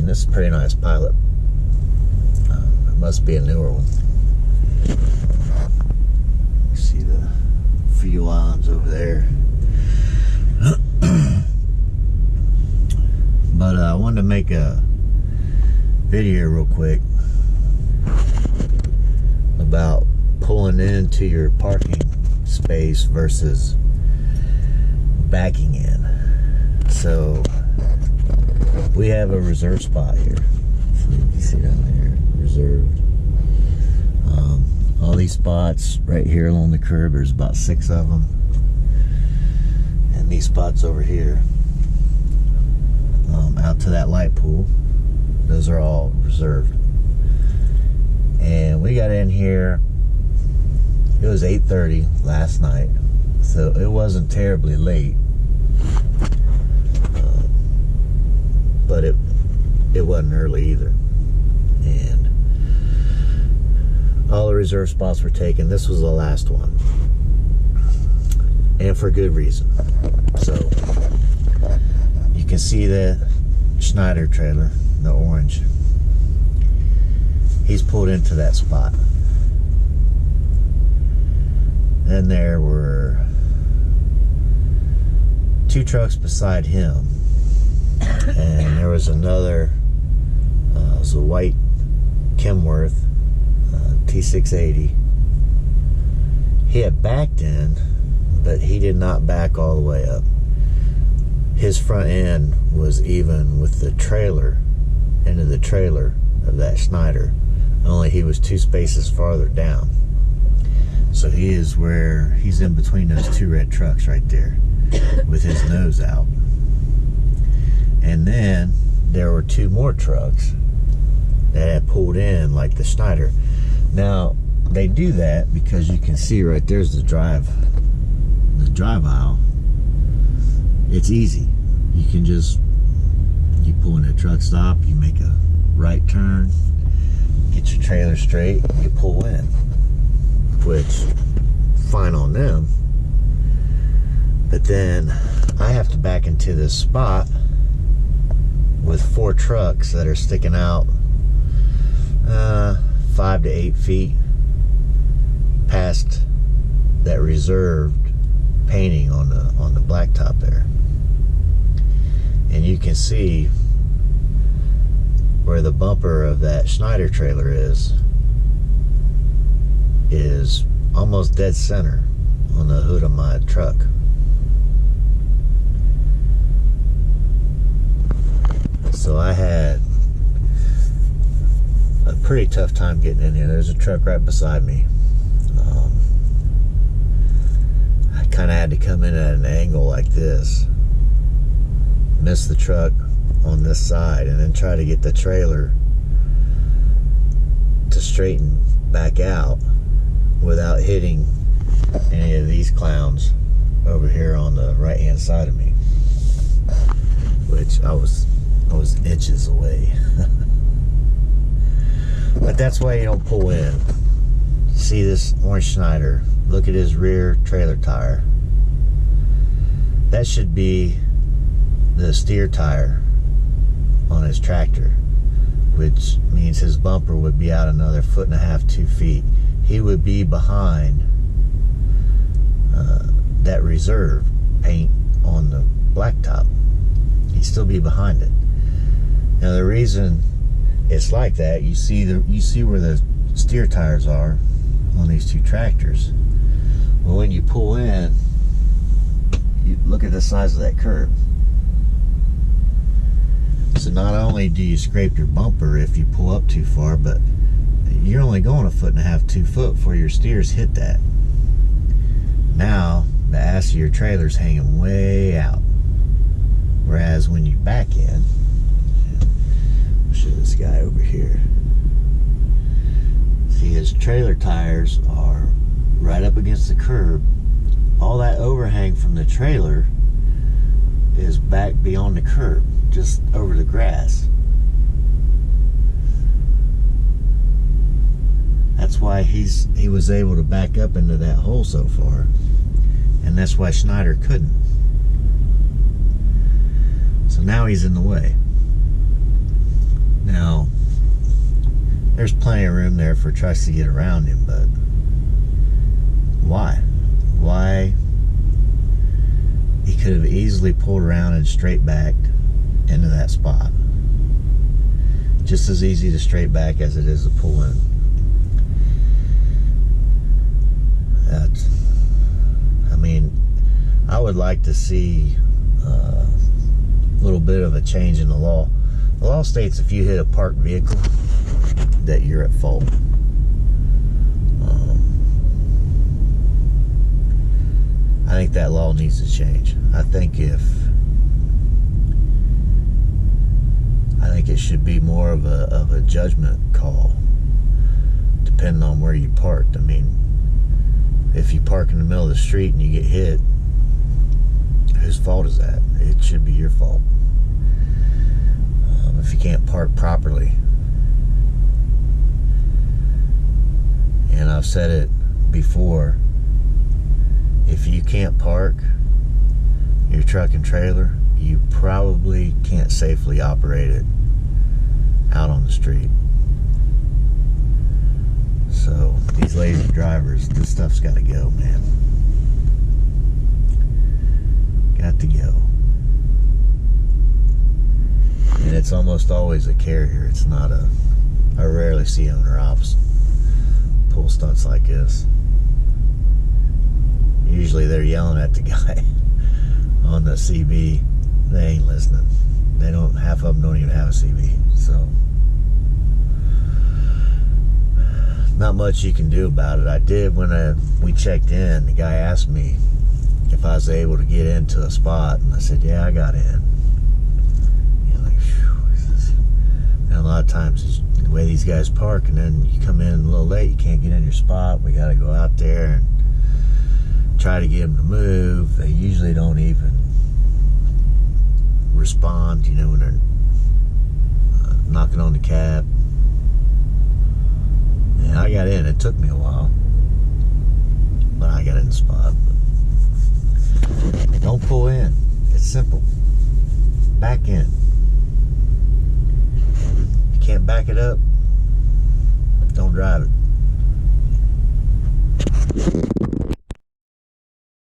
this is a pretty nice Pilot. It must be a newer one. You see the fuel islands over there. But I wanted to make a video real quick about pulling into your parking space versus backing in. So we have a reserve spot here. So you can see down there, reserved. All these spots right here along the curb, there's about 6 of them. And these spots over here, out to that light pool, those are all reserved. And we got in here, it was 8:30 last night, so it wasn't terribly late, but it wasn't early either. And all the reserve spots were taken. This was the last one, and for good reason. So you can see the Schneider trailer, the orange. He's pulled into that spot. Then there were 2 trucks beside him, and there was another, it was a white Kenworth T680. He had backed in, but he did not back all the way up. His front end was even with the trailer, end of the trailer of that Schneider, only he was 2 spaces farther down. So he is where he's in between those 2 red trucks right there with his nose out. And then there were 2 more trucks that had pulled in like the Schneider. Now they do that because you can see right there's the drive aisle. It's easy. You can just, you pull in a truck stop, you make a right turn, get your trailer straight, you pull in. Which, fine on them. But then I have to back into this spot with 4 trucks that are sticking out 5 to 8 feet past that reserved painting on the blacktop there. And you can see where the bumper of that Schneider trailer is almost dead center on the hood of my truck. So I had a pretty tough time getting in here. There's a truck right beside me. I kind of had to come in at an angle like this, miss the truck on this side, and then try to get the trailer to straighten back out without hitting any of these clowns over here on the right hand side of me, which I was inches away. But that's why you don't pull in. See this orange Schneider, look at his rear trailer tire. That should be the steer tire on his tractor, which means his bumper would be out another 1.5 to 2 feet. He would be behind that reserve paint on the blacktop. He'd still be behind it. Now the reason it's like that, you see where the steer tires are on these 2 tractors. Well, when you pull in, you look at the size of that curb. So not only do you scrape your bumper if you pull up too far, but you're only going 1.5 to 2 foot before your steers hit that. Now the ass of your trailer's hanging way out, whereas when you back in, I'll show this guy over here. See, his trailer tires are right up against the curb. All that overhang from the trailer is back beyond the curb, just over the grass. That's why he was able to back up into that hole so far, and that's why Schneider couldn't. So now he's in the way. Now, there's plenty of room there for trucks to get around him, but why? Why? He could have easily pulled around and straight backed into that spot. Just as easy to straight back as it is to pull in. I would like to see a little bit of a change in the law. The law states if you hit a parked vehicle, that you're at fault. I think that law needs to change. I think it should be more of a judgment call, depending on where you parked. I mean, if you park in the middle of the street and you get hit, whose fault is that? It should be your fault. If you can't park properly. And I've said it before, if you can't park your truck and trailer, you probably can't safely operate it out on the street. So these lazy drivers, this stuff's got to go, man. Got to go. And it's almost always a carrier. It's not I rarely see owner ops pull stunts like this. Usually they're yelling at the guy on the CB. They ain't listening. Half of them don't even have a CB. So not much you can do about it. I did when we checked in. The guy asked me if I was able to get into a spot, and I said, yeah, I got in. And a lot of times the way these guys park, and then you come in a little late, you can't get in your spot. We got to go out there and try to get them to move. They usually don't even respond, when they're knocking on the cab. And I got in. It took me a while, but I got in the spot. But don't pull in. It's simple. Back in. If you can't back it up, don't drive it.